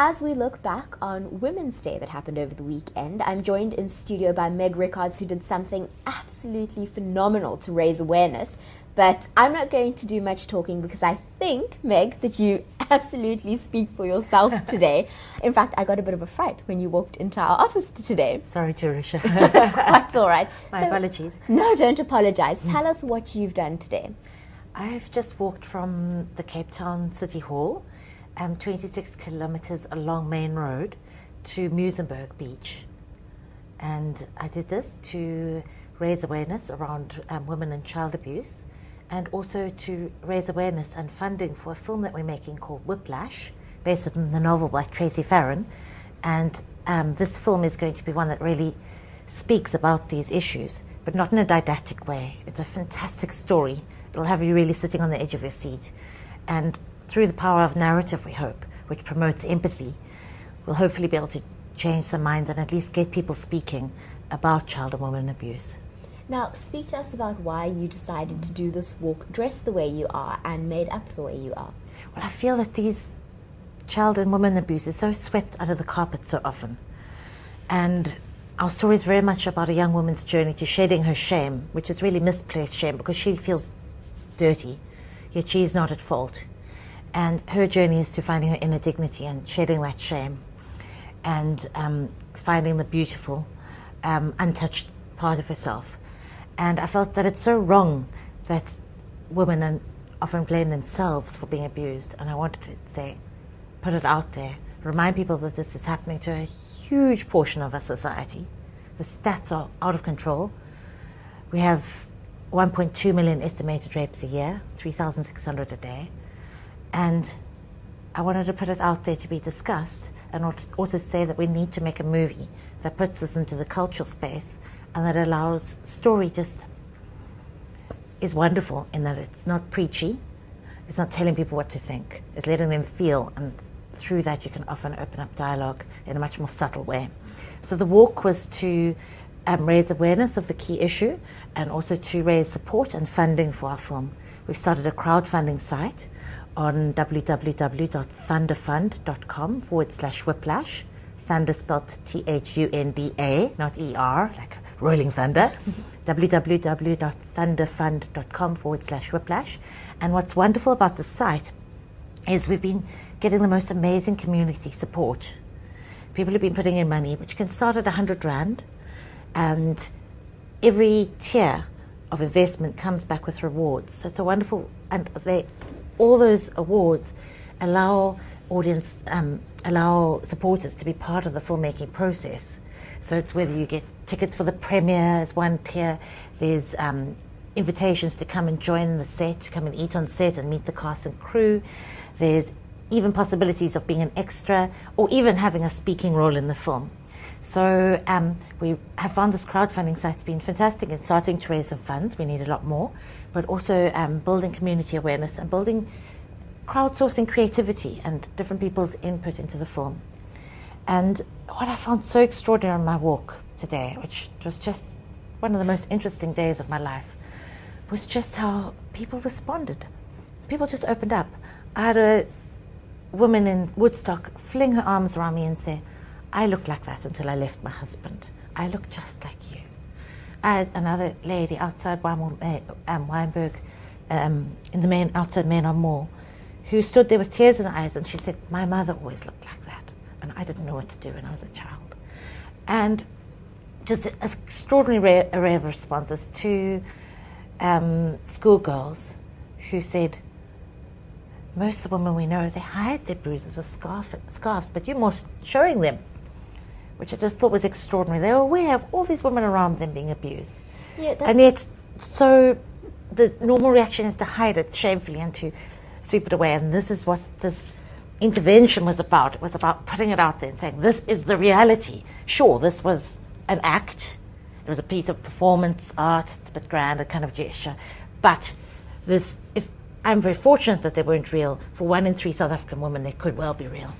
As we look back on Women's Day that happened over the weekend, I'm joined in studio by Meg Rickards, who did something absolutely phenomenal to raise awareness. But I'm not going to do much talking because I think, Meg, that you absolutely speak for yourself today. In fact, I got a bit of a fright when you walked into our office today. Sorry, Jerusha. That's quite all right. My apologies. No, don't apologize. Tell us what you've done today. I've just walked from the Cape Town City Hall, 26 kilometers along Main Road to Muizenberg Beach. And I did this to raise awareness around women and child abuse, and also to raise awareness and funding for a film that we're making called Whiplash, based on the novel by Tracy Farron. And this film is going to be one that really speaks about these issues, but not in a didactic way. It's a fantastic story. It'll have you really sitting on the edge of your seat. And through the power of narrative, we hope, which promotes empathy, we'll hopefully be able to change some minds and at least get people speaking about child and women abuse. Now, speak to us about why you decided to do this walk dressed the way you are and made up the way you are. Well, I feel that these child and women abuse is so swept under the carpet so often. And our story is very much about a young woman's journey to shedding her shame, which is really misplaced shame because she feels dirty, yet she is not at fault. And her journey is to finding her inner dignity and shedding that shame and finding the beautiful, untouched part of herself. And I felt that it's so wrong that women often blame themselves for being abused. And I wanted to say, put it out there, remind people that this is happening to a huge portion of our society. The stats are out of control. We have 1.2 million estimated rapes a year, 3,600 a day. And I wanted to put it out there to be discussed and also say that we need to make a movie that puts us into the cultural space and that allows story just is wonderful in that it's not preachy, it's not telling people what to think, it's letting them feel, and through that you can often open up dialogue in a much more subtle way. So the walk was to raise awareness of the key issue and also to raise support and funding for our film. We've started a crowdfunding site on www.thunderfund.com/whiplash. Thunder spelled Thunda, not ER, like rolling thunder. www.thunderfund.com/whiplash. And what's wonderful about the site is we've been getting the most amazing community support. People have been putting in money, which can start at 100 Rand, and every tier of investment comes back with rewards. So it's a wonderful, and all those awards allow allow supporters to be part of the filmmaking process. So it's whether you get tickets for the premiere as one tier, there's invitations to come and join the set, come and eat on set and meet the cast and crew. There's even possibilities of being an extra or even having a speaking role in the film. So we have found this crowdfunding site's been fantastic in starting to raise some funds. We need a lot more, but also building community awareness and building crowdsourcing creativity and different people's input into the film. And what I found so extraordinary on my walk today, which was just one of the most interesting days of my life, was just how people responded. People just opened up. I had a woman in Woodstock fling her arms around me and say, I looked like that until I left my husband. I look just like you. I had another lady outside Wynberg, in the outside Main Mall, who stood there with tears in her eyes, and she said, my mother always looked like that, and I didn't know what to do when I was a child. And just an extraordinary array of responses to schoolgirls who said, most of the women we know, they hide their bruises with scarves, but you're more showing them, which I just thought was extraordinary. They were aware of all these women around them being abused. Yeah, and yet, so the normal reaction is to hide it shamefully and to sweep it away. And this is what this intervention was about. It was about putting it out there and saying, this is the reality. Sure, this was an act. It was a piece of performance art. It's a bit grand, a kind of gesture. But I'm very fortunate that they weren't real. For 1 in 3 South African women, they could well be real.